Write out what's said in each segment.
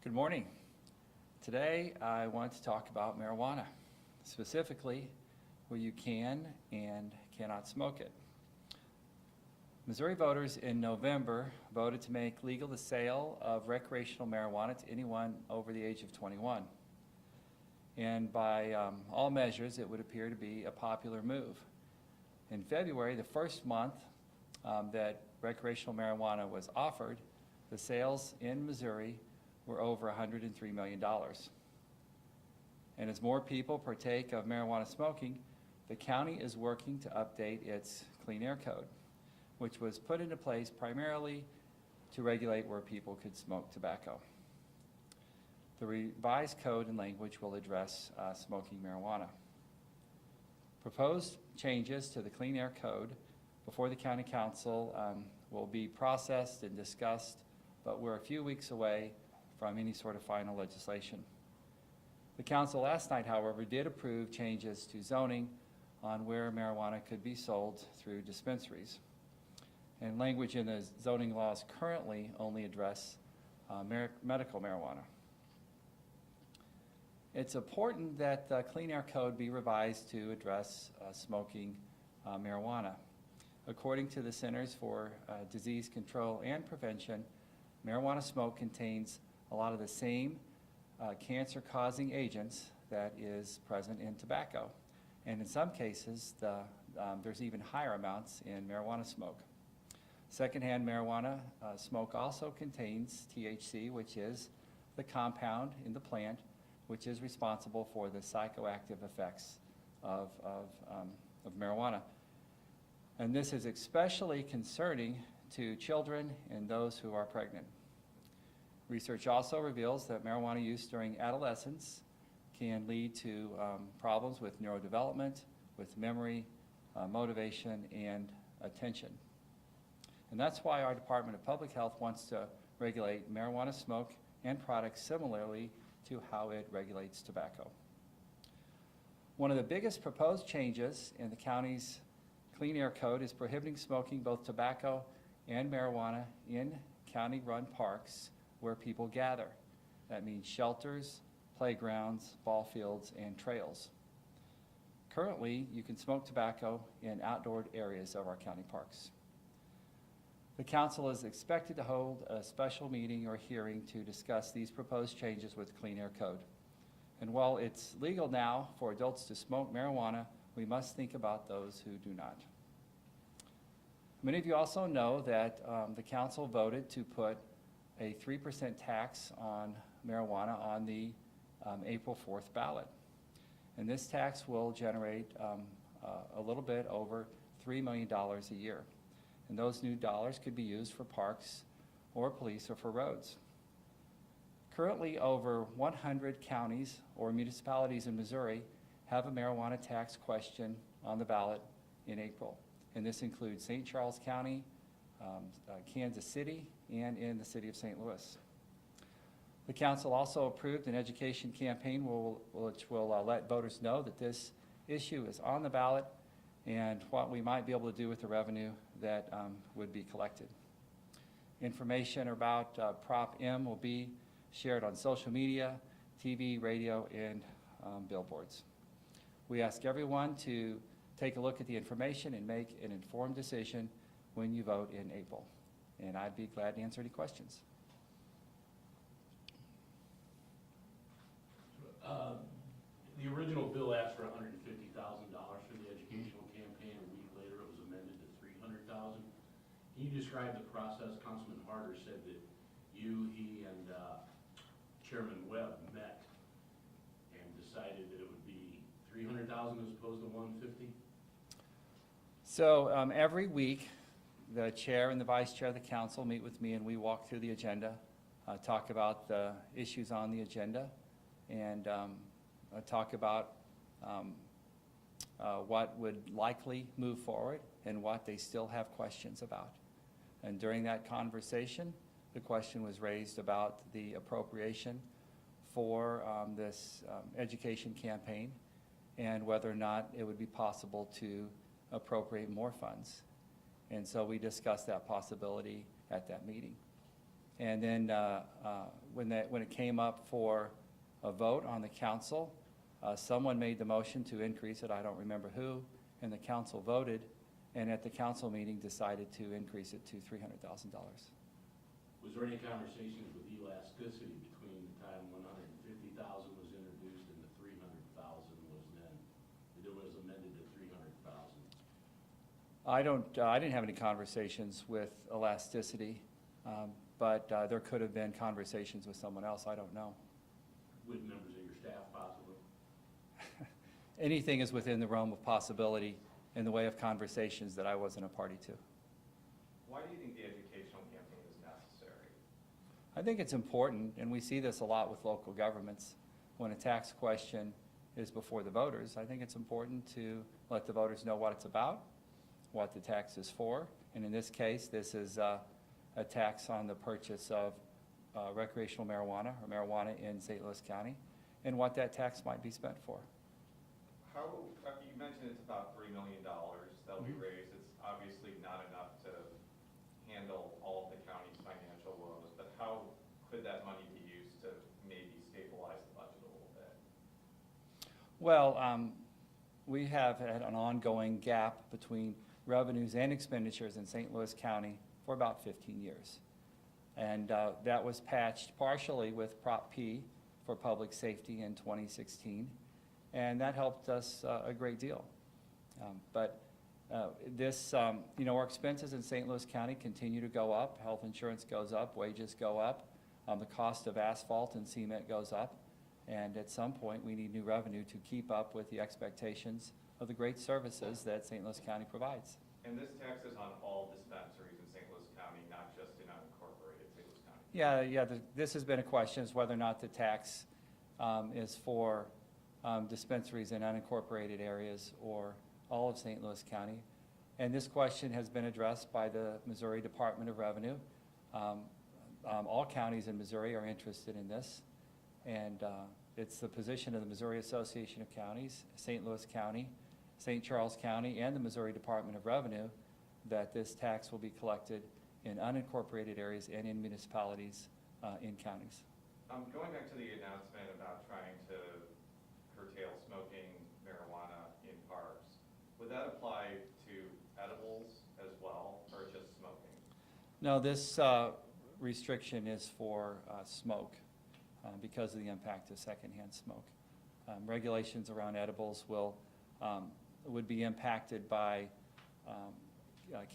Good morning. Today I want to talk about marijuana, specifically where you can and cannot smoke it. Missouri voters in November voted to make legal the sale of recreational marijuana to anyone over the age of 21. And by all measures, it would appear to be a popular move. In February, the first month that recreational marijuana was offered, the sales in Missouri were over $103 million. And as more people partake of marijuana smoking, the county is working to update its Clean Air Code, which was put into place primarily to regulate where people could smoke tobacco. The revised code and language will address smoking marijuana. Proposed changes to the Clean Air Code before the County Council will be processed and discussed, but we're a few weeks away from any sort of final legislation. The Council last night, however, did approve changes to zoning on where marijuana could be sold through dispensaries. And language in the zoning laws currently only address medical marijuana. It's important that the Clean Air Code be revised to address smoking marijuana. According to the Centers for Disease Control and Prevention, marijuana smoke contains a lot of the same cancer-causing agents that is present in tobacco. And in some cases, there's even higher amounts in marijuana smoke. Secondhand marijuana smoke also contains THC, which is the compound in the plant which is responsible for the psychoactive effects of marijuana. And this is especially concerning to children and those who are pregnant. Research also reveals that marijuana use during adolescence can lead to problems with neurodevelopment, with memory, motivation, and attention. And that's why our Department of Public Health wants to regulate marijuana smoke and products similarly to how it regulates tobacco. One of the biggest proposed changes in the county's Clean Air Code is prohibiting smoking both tobacco and marijuana in county-run parks where people gather. That means shelters, playgrounds, ball fields, and trails. Currently, you can smoke tobacco in outdoor areas of our county parks. The council is expected to hold a special meeting or hearing to discuss these proposed changes with the Clean Air Code. And while it's legal now for adults to smoke marijuana, we must think about those who do not. Many of you also know that the council voted to put a 3% tax on marijuana on the April 4th ballot. And this tax will generate a little bit over $3 million a year. And those new dollars could be used for parks or police or for roads. Currently, over 100 counties or municipalities in Missouri have a marijuana tax question on the ballot in April. And this includes St. Charles County, Kansas City, and in the city of St. Louis. The council also approved an education campaign which will let voters know that this issue is on the ballot and what we might be able to do with the revenue that would be collected. Information about Prop M will be shared on social media, TV, radio, and billboards. We ask everyone to take a look at the information and make an informed decision when you vote in April. And I'd be glad to answer any questions. The original bill asked for $150,000 for the educational campaign. A week later, it was amended to $300,000. Can you describe the process? Councilman Harder said that he, and Chairman Webb met and decided that it would be $300,000 as opposed to $150,000. So every week, the chair and the vice chair of the council meet with me and we walk through the agenda, talk about the issues on the agenda, and talk about what would likely move forward and what they still have questions about. And during that conversation, the question was raised about the appropriation for this education campaign and whether or not it would be possible to appropriate more funds. And so we discussed that possibility at that meeting. And then when it came up for a vote on the council, someone made the motion to increase it, I don't remember who, and the council voted, and at the council meeting decided to increase it to $300,000. Was there any conversations with elasticity between the time 150,000 was introduced and the 300,000 was then, it was amended to 300,000? I didn't have any conversations with elasticity, but there could have been conversations with someone else, I don't know. With members of your staff possibly? Anything is within the realm of possibility in the way of conversations that I wasn't a party to. Why do you think the educational campaign is necessary? I think it's important, and we see this a lot with local governments. When a tax question is before the voters, I think it's important to let the voters know what it's about, what the tax is for, and in this case, this is a tax on the purchase of recreational marijuana or marijuana in St. Louis County, and what that tax might be spent for. You mentioned it's about $3 million that'll be raised. It's obviously not enough to handle all of the county's financial woes, but how could that money be used to maybe stabilize the budget a little bit? Well, we have had an ongoing gap between revenues and expenditures in St. Louis County for about 15 years. And that was patched partially with Prop P for public safety in 2016. And that helped us a great deal. Our expenses in St. Louis County continue to go up. Health insurance goes up, wages go up, the cost of asphalt and cement goes up. And at some point, we need new revenue to keep up with the expectations of the great services that St. Louis County provides. And this tax is on all dispensaries in St. Louis County, not just in unincorporated St. Louis County? Yeah, this has been a question, is whether or not the tax is for dispensaries in unincorporated areas or all of St. Louis County. And this question has been addressed by the Missouri Department of Revenue. All counties in Missouri are interested in this. And it's the position of the Missouri Association of Counties, St. Louis County, St. Charles County, and the Missouri Department of Revenue that this tax will be collected in unincorporated areas and in municipalities in counties. Going back to the announcement about trying to curtail smoking marijuana in parks, would that apply to edibles as well, or just smoking? No, this restriction is for smoke because of the impact of secondhand smoke. Regulations around edibles would be impacted by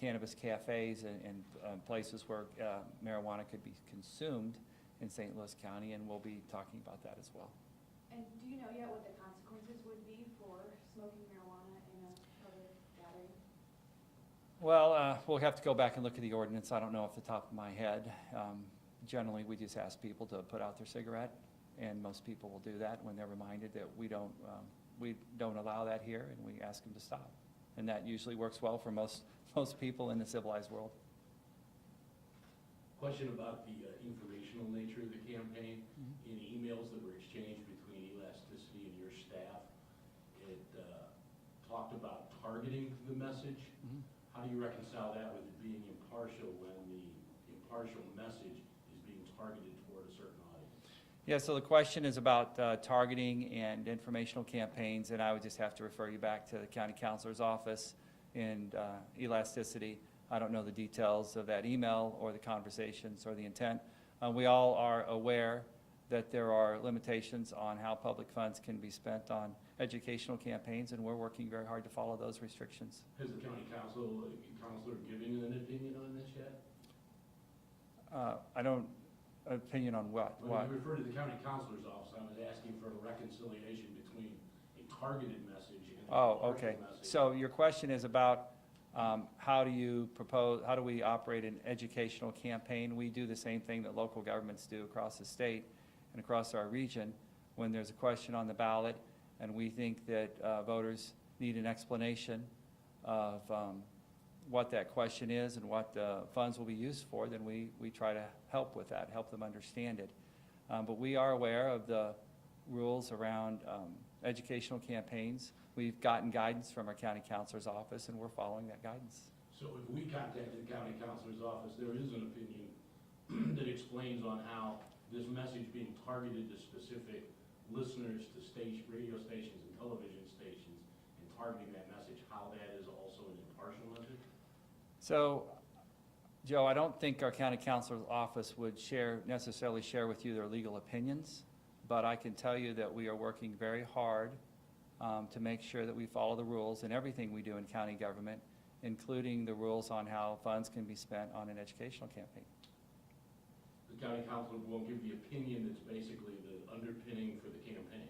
cannabis cafes and places where marijuana could be consumed in St. Louis County, and we'll be talking about that as well. And do you know yet what the consequences would be for smoking marijuana in a public gathering? Well, we'll have to go back and look at the ordinance. I don't know off the top of my head. Generally, we just ask people to put out their cigarette, and most people will do that when they're reminded that we don't allow that here, and we ask them to stop. And that usually works well for most people in the civilized world. Question about the informational nature of the campaign. In emails that were exchanged between Elasticity and your staff, it talked about targeting the message. How do you reconcile that with it being impartial when the impartial message is being targeted toward a certain audience? Yeah, so the question is about targeting and informational campaigns, and I would just have to refer you back to the county counselor's office and Elasticity. I don't know the details of that email or the conversations or the intent. We all are aware that there are limitations on how public funds can be spent on educational campaigns, and we're working very hard to follow those restrictions. Has the county counselor given an opinion on this yet? I don't, opinion on what? When you refer to the county counselor's office, I was asking for a reconciliation between a targeted message and a Oh, impartial okay. message. So your question is about how do we operate an educational campaign? We do the same thing that local governments do across the state and across our region. When there's a question on the ballot and we think that voters need an explanation of what that question is and what the funds will be used for, then we try to help with that, help them understand it. But we are aware of the rules around educational campaigns. We've gotten guidance from our county counselor's office, and we're following that guidance. So if we contacted the county counselor's office, there is an opinion that explains on how this message being targeted to specific listeners to radio stations and television stations and targeting that message, how that is also an impartial message? So, Joe, I don't think our county counselor's office would necessarily share with you their legal opinions, but I can tell you that we are working very hard to make sure that we follow the rules in everything we do in county government, including the rules on how funds can be spent on an educational campaign. The county council won't give the opinion that's basically the underpinning for the campaign.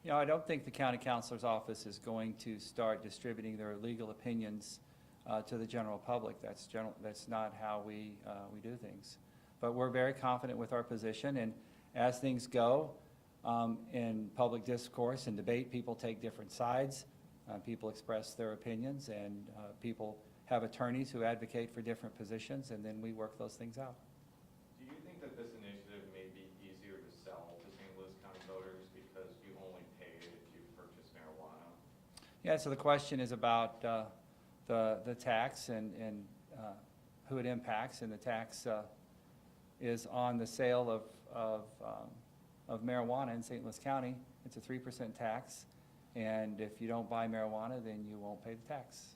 You know, I don't think the county counselor's office is going to start distributing their legal opinions to the general public. That's not how we do things. But we're very confident with our position, and as things go in public discourse and debate, people take different sides. People express their opinions, and people have attorneys who advocate for different positions, and then we work those things out. Do you think that this initiative may be easier to sell to St. Louis County voters because you only pay if you purchase marijuana? Yeah, so the question is about the tax and who it impacts, and the tax is on the sale of marijuana in St. Louis County. It's a 3% tax, and if you don't buy marijuana, then you won't pay the tax.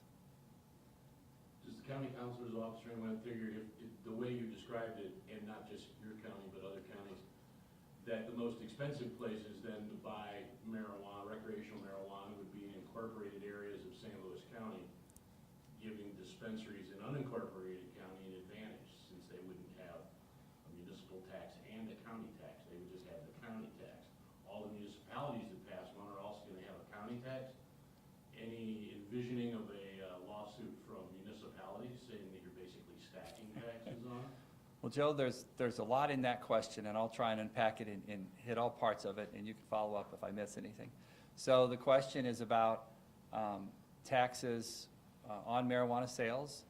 Does the county councilor's office or anyone figure if the way you described it, and not just your county but other counties, that the most expensive places then to buy marijuana, recreational marijuana, would be in incorporated areas of St. Louis County, giving dispensaries in unincorporated county an advantage, since they wouldn't have a municipal tax and a county tax. They would just have the county tax. All the municipalities that pass one are also going to have a county tax. Any envisioning of a lawsuit from municipalities saying that you're basically stacking taxes on? Well, Joe, there's a lot in that question, and I'll try and unpack it and hit all parts of it, and you can follow up if I miss anything. So the question is about taxes on marijuana sales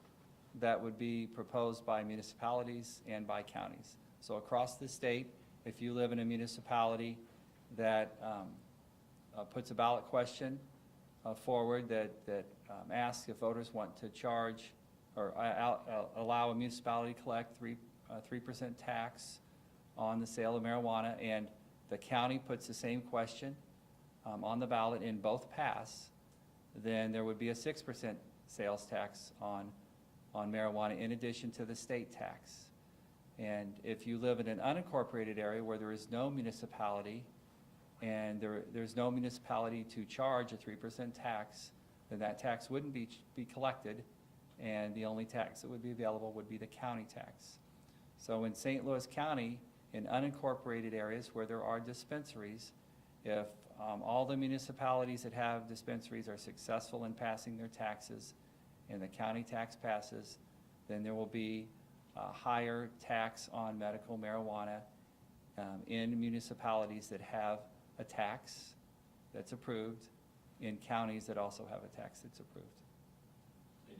that would be proposed by municipalities and by counties. So across the state, if you live in a municipality that puts a ballot question forward that asks if voters want to charge or allow a municipality to collect 3% tax on the sale of marijuana, and the county puts the same question on the ballot and both pass, then there would be a 6% sales tax on marijuana in addition to the state tax. And if you live in an unincorporated area where there is no municipality and there's no municipality to charge a 3% tax, then that tax wouldn't be collected, and the only tax that would be available would be the county tax. So in St. Louis County, in unincorporated areas where there are dispensaries, if all the municipalities that have dispensaries are successful in passing their taxes and the county tax passes, then there will be a higher tax on medical marijuana in municipalities that have a tax that's approved, in counties that also have a tax that's approved.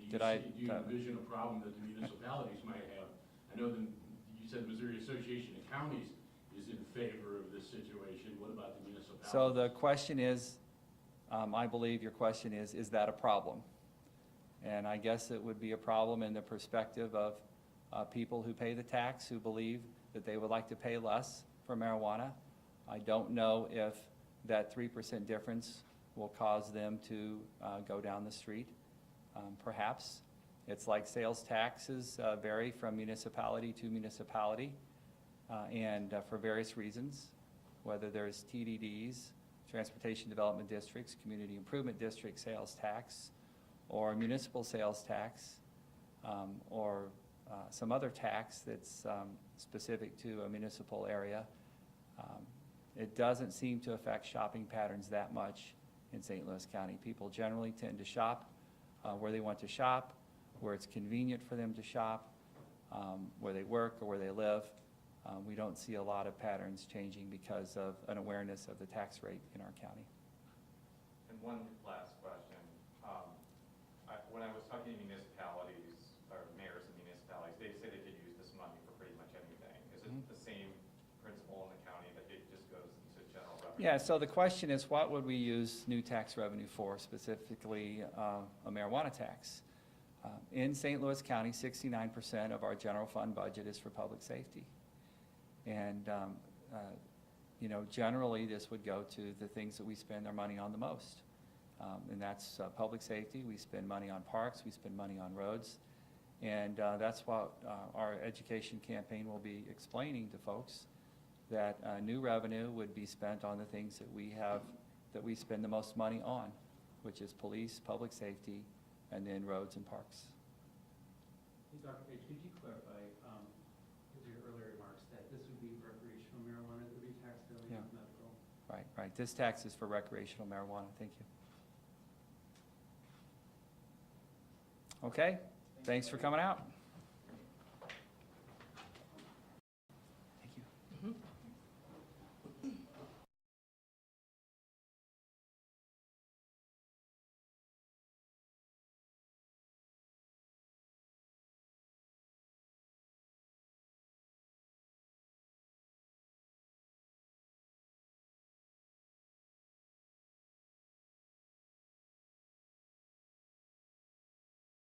And Did do you envision a problem that the municipalities might have? I know that you said Missouri Association of Counties is in favor of this situation. What about the municipalities? So the question is, I believe your question is that a problem? And I guess it would be a problem in the perspective of people who pay the tax, who believe that they would like to pay less for marijuana. I don't know if that 3% difference will cause them to go down the street. Perhaps. It's like sales taxes vary from municipality to municipality and for various reasons, whether there's TDDs, Transportation Development Districts, Community Improvement District sales tax, or municipal sales tax, or some other tax that's specific to a municipal area. It doesn't seem to affect shopping patterns that much in St. Louis County. People generally tend to shop where they want to shop, where it's convenient for them to shop, where they work or where they live. We don't see a lot of patterns changing because of an awareness of the tax rate in our county. And one last question. When I was talking to municipalities, or mayors of municipalities, they say they could use this money for pretty much anything. Is it the same principle in the county, that it just goes into general revenue? Yeah, so the question is, what would we use new tax revenue for, specifically a marijuana tax? In St. Louis County, 69% of our general fund budget is for public safety. And, you know, generally, this would go to the things that we spend our money on the most. And that's public safety. We spend money on parks, we spend money on roads. And that's what our education campaign will be explaining to folks, that new revenue would be spent on the things that we have, that we spend the most money on, which is police, public safety, and then roads and parks. Hey, Dr. Page, could you clarify, with your earlier remarks, that this would be recreational marijuana that would be taxed only, Yeah. not medical? Right, right. This tax is for recreational marijuana. Thank you. Okay, thanks for coming out.